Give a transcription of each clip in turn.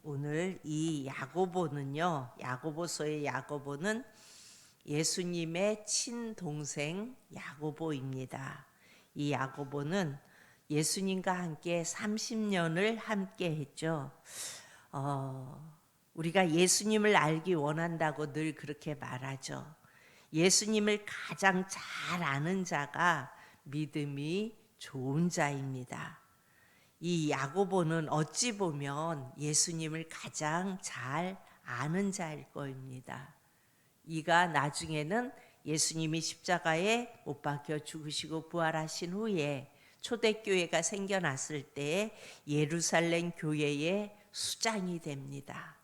오늘 이 야고보서의 야고보는 예수님의 친동생 야고보입니다. 이 야고보는 예수님과 함께 30년을 함께 했죠. 우리가 예수님을 알기 원한다고 늘 그렇게 말하죠. 예수님을 가장 잘 아는 자가 믿음이 좋은 자입니다. 이 야고보는 어찌 보면 예수님을 가장 잘 아는 자일 겁니다. 이가 나중에는 예수님이 십자가에 못 박혀 죽으시고 부활하신 후에 초대교회가 생겨났을 때 예루살렘 교회의 수장이 됩니다.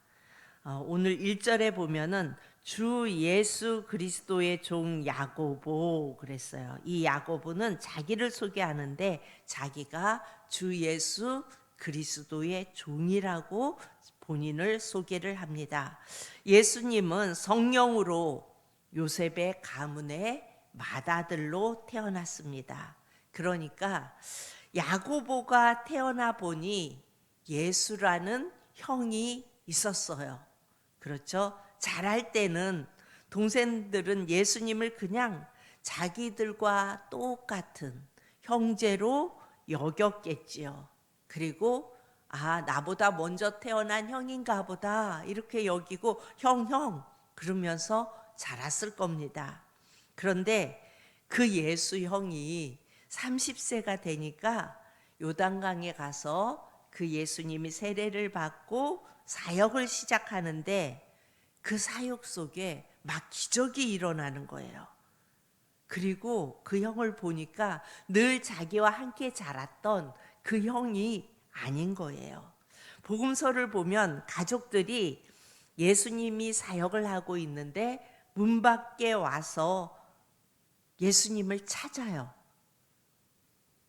오늘 1절에 보면은 주 예수 그리스도의 종 야고보 그랬어요. 이 야고보는 자기를 소개하는데 자기가 주 예수 그리스도의 종이라고 본인을 소개를 합니다. 예수님은 성령으로 요셉의 가문의 맏아들로 태어났습니다. 그러니까 야고보가 태어나 보니 예수라는 형이 있었어요. 그렇죠? 자랄 때는 동생들은 예수님을 그냥 자기들과 똑같은 형제로 여겼겠지요. 그리고 나보다 먼저 태어난 형인가 보다 이렇게 여기고 형 그러면서 자랐을 겁니다. 그런데 그 예수 형이 30세가 되니까 요단강에 가서 그 예수님이 세례를 받고 사역을 시작하는데 그 사역 속에 막 기적이 일어나는 거예요. 그리고 그 형을 보니까 늘 자기와 함께 자랐던 그 형이 아닌 거예요. 복음서를 보면 가족들이 예수님이 사역을 하고 있는데 문 밖에 와서 예수님을 찾아요.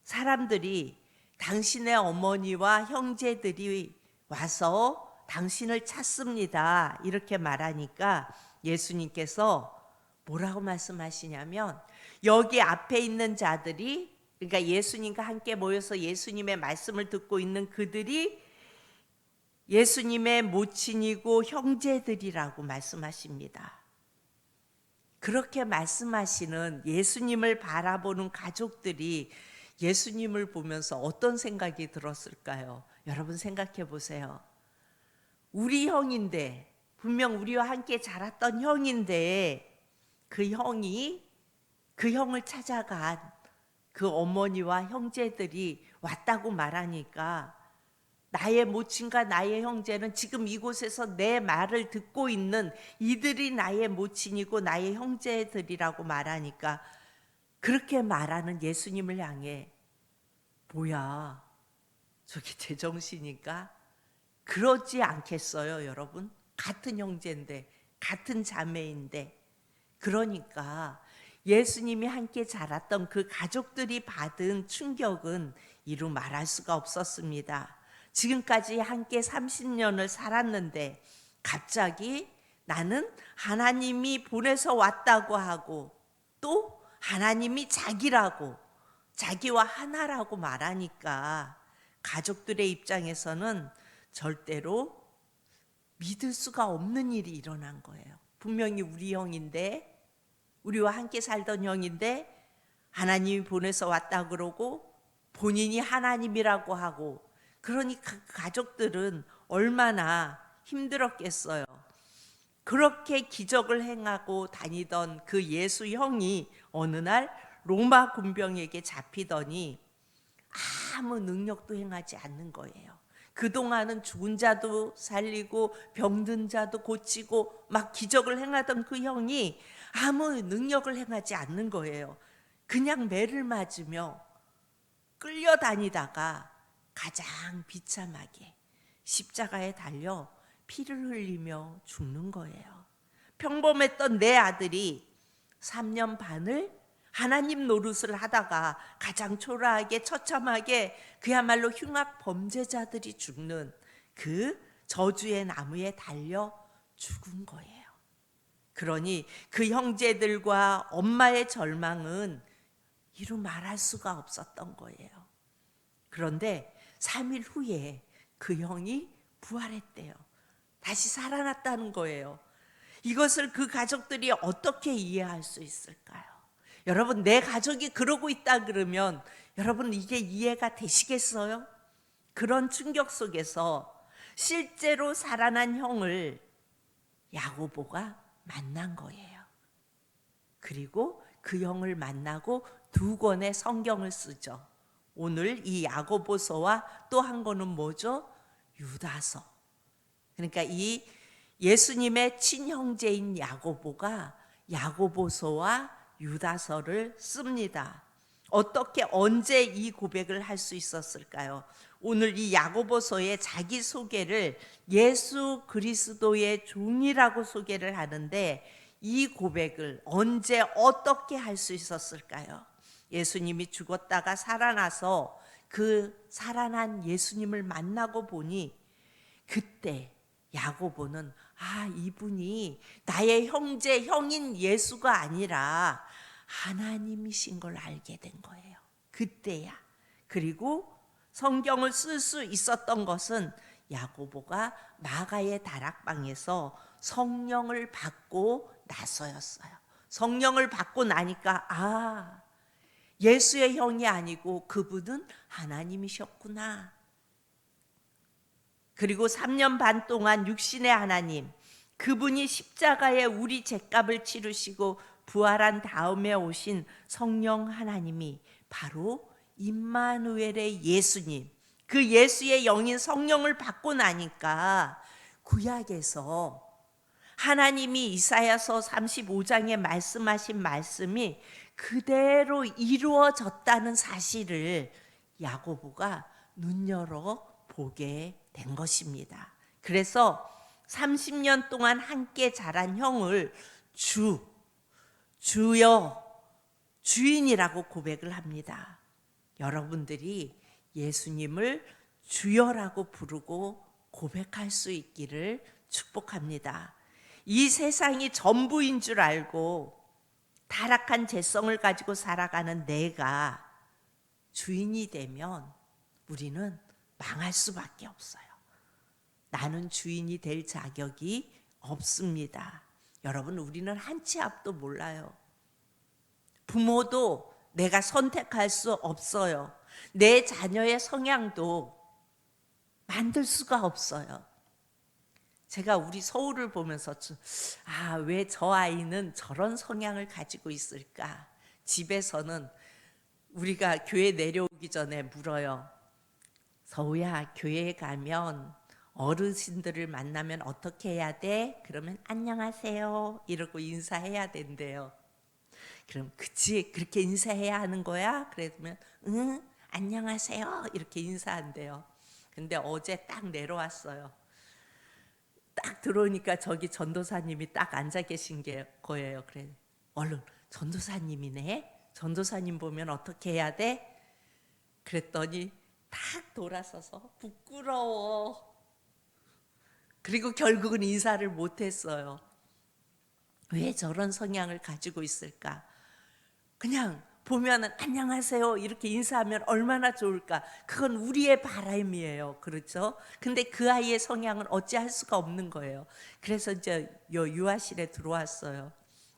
사람들이 당신의 어머니와 형제들이 와서 당신을 찾습니다. 이렇게 말하니까 예수님께서 뭐라고 말씀하시냐면 여기 앞에 있는 자들이 그러니까 예수님과 함께 모여서 예수님의 말씀을 듣고 있는 그들이 예수님의 모친이고 형제들이라고 말씀하십니다. 그렇게 말씀하시는 예수님을 바라보는 가족들이 예수님을 보면서 어떤 생각이 들었을까요? 여러분 생각해 보세요. 우리 형인데 분명 우리와 함께 자랐던 형인데 그 형이 그 형을 찾아간 그 어머니와 형제들이 왔다고 말하니까 나의 모친과 나의 형제는 지금 이곳에서 내 말을 듣고 있는 이들이 나의 모친이고 나의 형제들이라고 말하니까 그렇게 말하는 예수님을 향해 뭐야 저게 제정신인가? 그러지 않겠어요, 여러분? 같은 형제인데, 같은 자매인데. 그러니까 예수님이 함께 자랐던 그 가족들이 받은 충격은 이루 말할 수가 없었습니다. 지금까지 함께 30년을 살았는데 갑자기 나는 하나님이 보내서 왔다고 하고 또 하나님이 자기와 하나라고 말하니까 가족들의 입장에서는 절대로 믿을 수가 없는 일이 일어난 거예요. 분명히 우리 형인데 우리와 함께 살던 형인데 하나님이 보내서 왔다 그러고 본인이 하나님이라고 하고 그러니까 가족들은 얼마나 힘들었겠어요. 그렇게 기적을 행하고 다니던 그 예수 형이 어느 날 로마 군병에게 잡히더니 아무 능력도 행하지 않는 거예요. 그동안은 죽은 자도 살리고 병든 자도 고치고 막 기적을 행하던 그 형이 아무 능력을 행하지 않는 거예요. 그냥 매를 맞으며 끌려다니다가 가장 비참하게 십자가에 달려 피를 흘리며 죽는 거예요. 평범했던 내 아들이 3년 반을 하나님 노릇을 하다가 가장 초라하게 처참하게 그야말로 흉악 범죄자들이 죽는 그 저주의 나무에 달려 죽은 거예요. 그러니 그 형제들과 엄마의 절망은 이루 말할 수가 없었던 거예요. 그런데 3일 후에 그 형이 부활했대요. 다시 살아났다는 거예요. 이것을 그 가족들이 어떻게 이해할 수 있을까요? 여러분, 내 가족이 그러고 있다 그러면 여러분 이게 이해가 되시겠어요? 그런 충격 속에서 실제로 살아난 형을 야고보가 만난 거예요. 그리고 그 형을 만나고 두 권의 성경을 쓰죠. 오늘 이 야고보서와 또 한 권은 뭐죠? 유다서. 그러니까 이 예수님의 친형제인 야고보가 야고보서와 유다서를 씁니다. 어떻게 언제 이 고백을 할 수 있었을까요? 오늘 이 야고보서의 자기 소개를 예수 그리스도의 종이라고 소개를 하는데 이 고백을 언제 어떻게 할 수 있었을까요? 예수님이 죽었다가 살아나서 그 살아난 예수님을 만나고 보니 그때 야고보는 이분이 나의 형인 예수가 아니라 하나님이신 걸 알게 된 거예요. 그때야. 그리고 성경을 쓸 수 있었던 것은 야고보가 마가의 다락방에서 성령을 받고 나서였어요. 성령을 받고 나니까 예수의 형이 아니고 그분은 하나님이셨구나. 그리고 3년 반 동안 육신의 하나님, 그분이 십자가에 우리 죄값을 치르시고 부활한 다음에 오신 성령 하나님이 바로 임마누엘의 예수님, 그 예수의 영인 성령을 받고 나니까 구약에서 하나님이 이사야서 35장에 말씀하신 말씀이 그대로 이루어졌다는 사실을 야고보가 눈여겨 보게 된 것입니다. 그래서 30년 동안 함께 자란 형을 주여, 주인이라고 고백을 합니다. 여러분들이 예수님을 주여라고 부르고 고백할 수 있기를 축복합니다. 이 세상이 전부인 줄 알고 타락한 죄성을 가지고 살아가는 내가 주인이 되면 우리는 망할 수밖에 없어요. 나는 주인이 될 자격이 없습니다. 여러분, 우리는 한 치 앞도 몰라요. 부모도 내가 선택할 수 없어요. 내 자녀의 성향도 만들 수가 없어요. 제가 우리 서울을 보면서 왜 저 아이는 저런 성향을 가지고 있을까? 집에서는 우리가 교회 내려오기 전에 물어요. 서우야, 교회에 가면 어르신들을 만나면 어떻게 해야 돼? 그러면 안녕하세요 이러고 인사해야 된대요. 그럼 그치, 그렇게 인사해야 하는 거야? 그러면 응, 안녕하세요 이렇게 인사한대요. 근데 어제 딱 내려왔어요. 딱 들어오니까 저기 전도사님이 딱 앉아 계신 거예요. 그래, 얼른 전도사님이네. 전도사님 보면 어떻게 해야 돼? 그랬더니 딱 돌아서서 부끄러워. 그리고 결국은 인사를 못했어요. 왜 저런 성향을 가지고 있을까? 그냥 보면은 안녕하세요 이렇게 인사하면 얼마나 좋을까? 그건 우리의 바람이에요. 그렇죠? 근데 그 아이의 성향은 어찌할 수가 없는 거예요. 그래서 이제 유아실에 들어왔어요.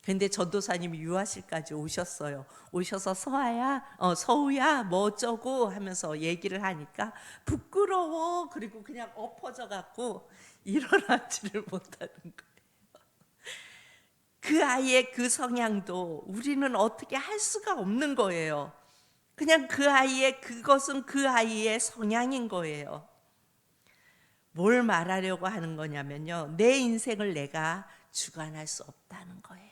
근데 전도사님이 유아실까지 오셨어요. 오셔서 서우야 뭐 어쩌고 하면서 얘기를 하니까 부끄러워. 그리고 그냥 엎어져 갖고 일어나지를 못하는 거예요. 그 아이의 그 성향도 우리는 어떻게 할 수가 없는 거예요. 그냥 그 아이의 그것은 그 아이의 성향인 거예요. 뭘 말하려고 하는 거냐면요, 내 인생을 내가 주관할 수 없다는 거예요.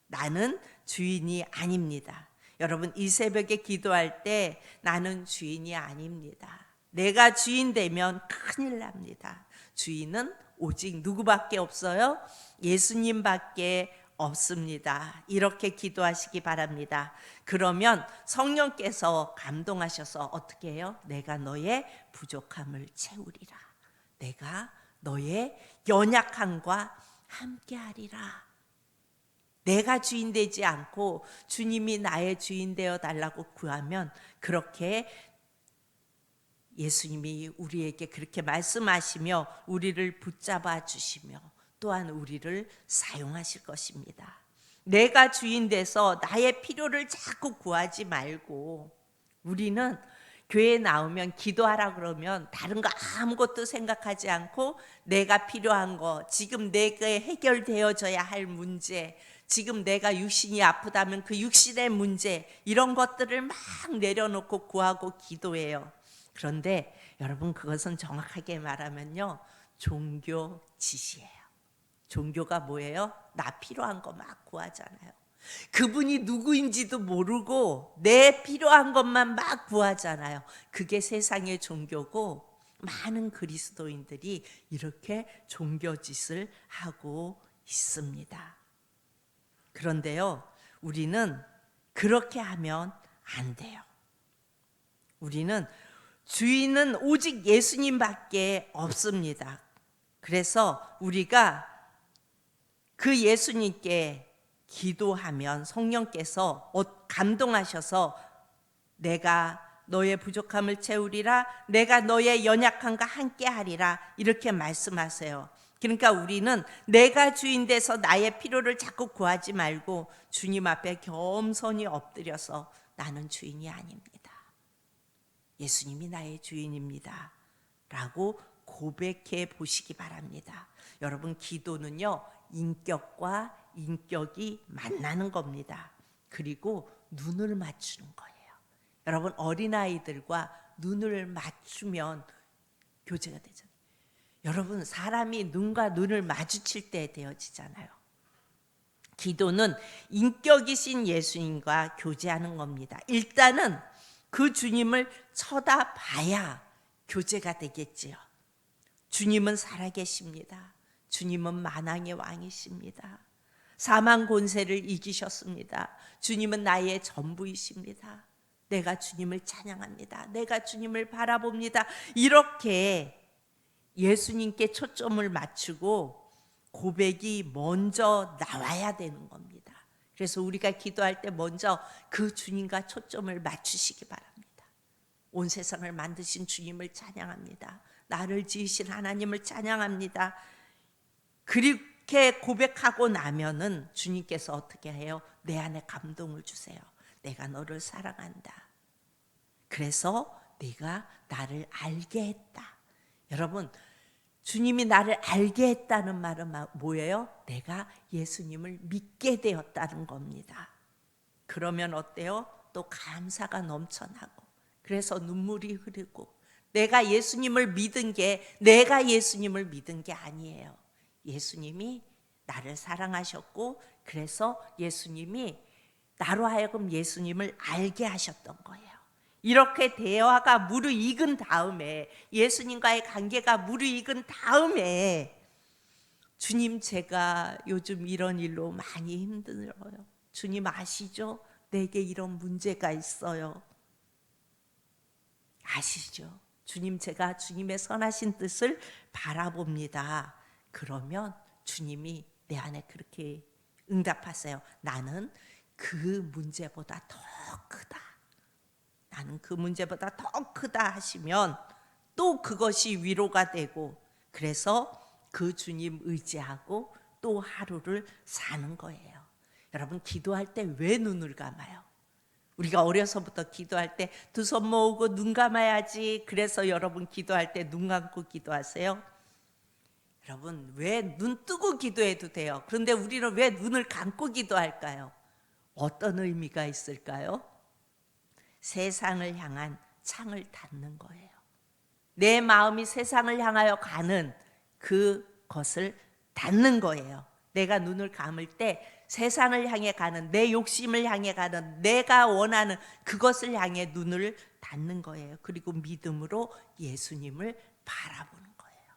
나는 주인이 아닙니다. 여러분, 이 새벽에 기도할 때 나는 주인이 아닙니다. 내가 주인 되면 큰일 납니다. 주인은 오직 누구밖에 없어요? 예수님밖에 없습니다. 이렇게 기도하시기 바랍니다. 그러면 성령께서 감동하셔서 어떻게 해요? 내가 너의 부족함을 채우리라. 내가 너의 연약함과 함께하리라. 내가 주인 되지 않고 주님이 나의 주인 되어 달라고 구하면 그렇게 예수님이 우리에게 그렇게 말씀하시며 우리를 붙잡아 주시며 또한 우리를 사용하실 것입니다. 내가 주인 돼서 나의 필요를 자꾸 구하지 말고, 우리는 교회에 나오면 기도하라 그러면 다른 거 아무것도 생각하지 않고 내가 필요한 거, 지금 내게 해결되어져야 할 문제, 지금 내가 육신이 아프다면 그 육신의 문제, 이런 것들을 막 내려놓고 구하고 기도해요. 그런데 여러분, 그것은 정확하게 말하면요, 종교 짓이에요. 종교가 뭐예요? 나 필요한 거 막 구하잖아요. 그분이 누구인지도 모르고 내 필요한 것만 막 구하잖아요. 그게 세상의 종교고, 많은 그리스도인들이 이렇게 종교짓을 하고 있습니다. 그런데요, 우리는 그렇게 하면 안 돼요. 우리는 주인은 오직 예수님밖에 없습니다. 그래서 우리가 그 예수님께 기도하면 성령께서 감동하셔서 내가 너의 부족함을 채우리라, 내가 너의 연약함과 함께 하리라, 이렇게 말씀하세요. 그러니까 우리는 내가 주인 돼서 나의 필요를 자꾸 구하지 말고 주님 앞에 겸손히 엎드려서 나는 주인이 아닙니다, 예수님이 나의 주인입니다 라고 고백해 보시기 바랍니다. 여러분, 기도는요, 인격과 인격이 만나는 겁니다. 그리고 눈을 맞추는 거예요. 여러분, 어린아이들과 눈을 맞추면 교제가 되잖아요. 여러분, 사람이 눈과 눈을 마주칠 때 되어지잖아요. 기도는 인격이신 예수님과 교제하는 겁니다. 일단은 그 주님을 쳐다봐야 교제가 되겠지요. 주님은 살아계십니다. 주님은 만왕의 왕이십니다. 사망 권세를 이기셨습니다. 주님은 나의 전부이십니다. 내가 주님을 찬양합니다. 내가 주님을 바라봅니다. 이렇게 예수님께 초점을 맞추고 고백이 먼저 나와야 되는 겁니다. 그래서 우리가 기도할 때 먼저 그 주님과 초점을 맞추시기 바랍니다. 온 세상을 만드신 주님을 찬양합니다. 나를 지으신 하나님을 찬양합니다. 그렇게 고백하고 나면은 주님께서 어떻게 해요? 내 안에 감동을 주세요. 내가 너를 사랑한다. 그래서 네가 나를 알게 했다. 여러분, 주님이 나를 알게 했다는 말은 뭐예요? 내가 예수님을 믿게 되었다는 겁니다. 그러면 어때요? 또 감사가 넘쳐나고, 그래서 눈물이 흐르고, 내가 예수님을 믿은 게 내가 예수님을 믿은 게 아니에요. 예수님이 나를 사랑하셨고, 그래서 예수님이 나로 하여금 예수님을 알게 하셨던 거예요. 이렇게 대화가 무르익은 다음에, 예수님과의 관계가 무르익은 다음에, 주님, 제가 요즘 이런 일로 많이 힘들어요. 주님 아시죠? 내게 이런 문제가 있어요. 아시죠? 주님, 제가 주님의 선하신 뜻을 바라봅니다. 그러면 주님이 내 안에 그렇게 응답하세요. 나는 그 문제보다 더 크다. 나는 그 문제보다 더 크다 하시면 또 그것이 위로가 되고, 그래서 그 주님 의지하고 또 하루를 사는 거예요. 여러분, 기도할 때 왜 눈을 감아요? 우리가 어려서부터 기도할 때 두 손 모으고 눈 감아야지. 그래서 여러분, 기도할 때 눈 감고 기도하세요? 여러분, 왜 눈 뜨고 기도해도 돼요? 그런데 우리는 왜 눈을 감고 기도할까요? 어떤 의미가 있을까요? 세상을 향한 창을 닫는 거예요. 내 마음이 세상을 향하여 가는 그것을 닫는 거예요. 내가 눈을 감을 때 세상을 향해 가는, 내 욕심을 향해 가는, 내가 원하는 그것을 향해 눈을 닫는 거예요. 그리고 믿음으로 예수님을 바라보는 거예요.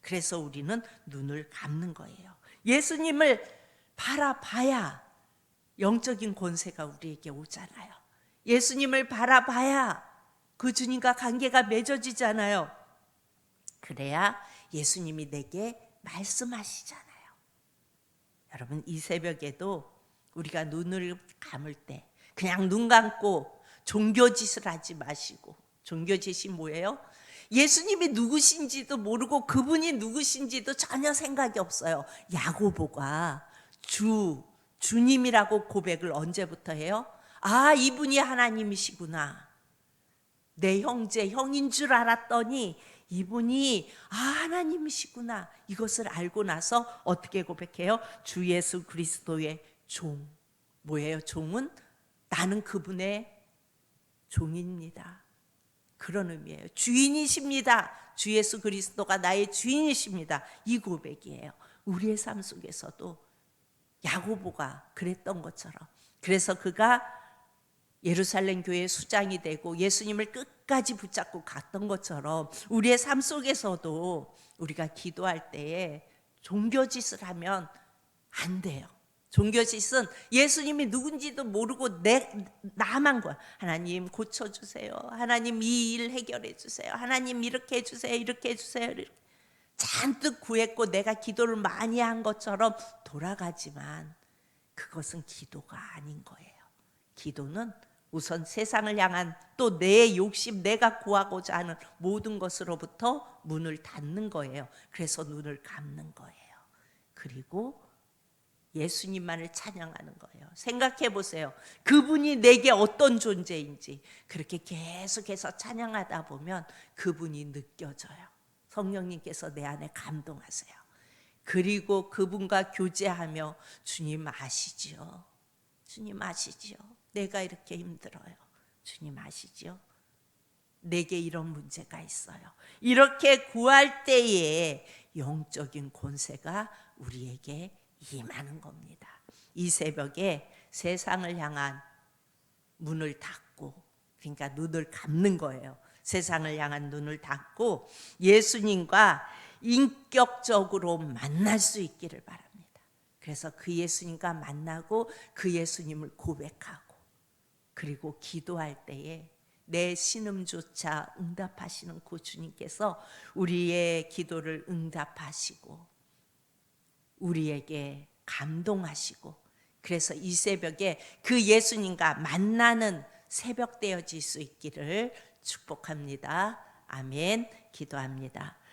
그래서 우리는 눈을 감는 거예요. 예수님을 바라봐야 영적인 권세가 우리에게 오잖아요. 예수님을 바라봐야 그 주님과 관계가 맺어지잖아요. 그래야 예수님이 내게 말씀하시잖아요. 여러분, 이 새벽에도 우리가 눈을 감을 때 그냥 눈 감고 종교짓을 하지 마시고, 종교지식 뭐예요? 예수님이 누구신지도 모르고 그분이 누구신지도 전혀 생각이 없어요. 야고보가 주님이라고 고백을 언제부터 해요? 아, 이분이 하나님이시구나. 내 형제, 형인 줄 알았더니 이분이 하나님이시구나. 이것을 알고 나서 어떻게 고백해요? 주 예수 그리스도의 종. 뭐예요? 종은 나는 그분의 종입니다. 그런 의미예요. 주인이십니다. 주 예수 그리스도가 나의 주인이십니다. 이 고백이에요. 우리의 삶 속에서도 야고보가 그랬던 것처럼, 그래서 그가 예루살렘 교회의 수장이 되고 예수님을 끝까지 붙잡고 갔던 것처럼 우리의 삶 속에서도 우리가 기도할 때에 종교짓을 하면 안 돼요. 종교짓은 예수님이 누군지도 모르고 나만 거야. 하나님 고쳐주세요. 하나님 이 일 해결해 주세요. 하나님 이렇게 해주세요. 이렇게 해주세요. 이렇게. 잔뜩 구했고 내가 기도를 많이 한 것처럼 돌아가지만 그것은 기도가 아닌 거예요. 기도는 우선 세상을 향한 또 내 욕심, 내가 구하고자 하는 모든 것으로부터 문을 닫는 거예요. 그래서 눈을 감는 거예요. 그리고 예수님만을 찬양하는 거예요. 생각해 보세요. 그분이 내게 어떤 존재인지 그렇게 계속해서 찬양하다 보면 그분이 느껴져요. 성령님께서 내 안에 감동하세요. 그리고 그분과 교제하며 주님 아시지요? 주님 아시지요? 내가 이렇게 힘들어요. 주님 아시지요? 내게 이런 문제가 있어요. 이렇게 구할 때에 영적인 권세가 우리에게 임하는 겁니다. 이 새벽에 세상을 향한 문을 닫고, 그러니까 눈을 감는 거예요. 세상을 향한 눈을 닫고 예수님과 인격적으로 만날 수 있기를 바랍니다. 그래서 그 예수님과 만나고 그 예수님을 고백하고, 그리고 기도할 때에 내 신음조차 응답하시는 그 주님께서 우리의 기도를 응답하시고 우리에게 감동하시고, 그래서 이 새벽에 그 예수님과 만나는 새벽 되어질 수 있기를 축복합니다. 아멘. 기도합니다.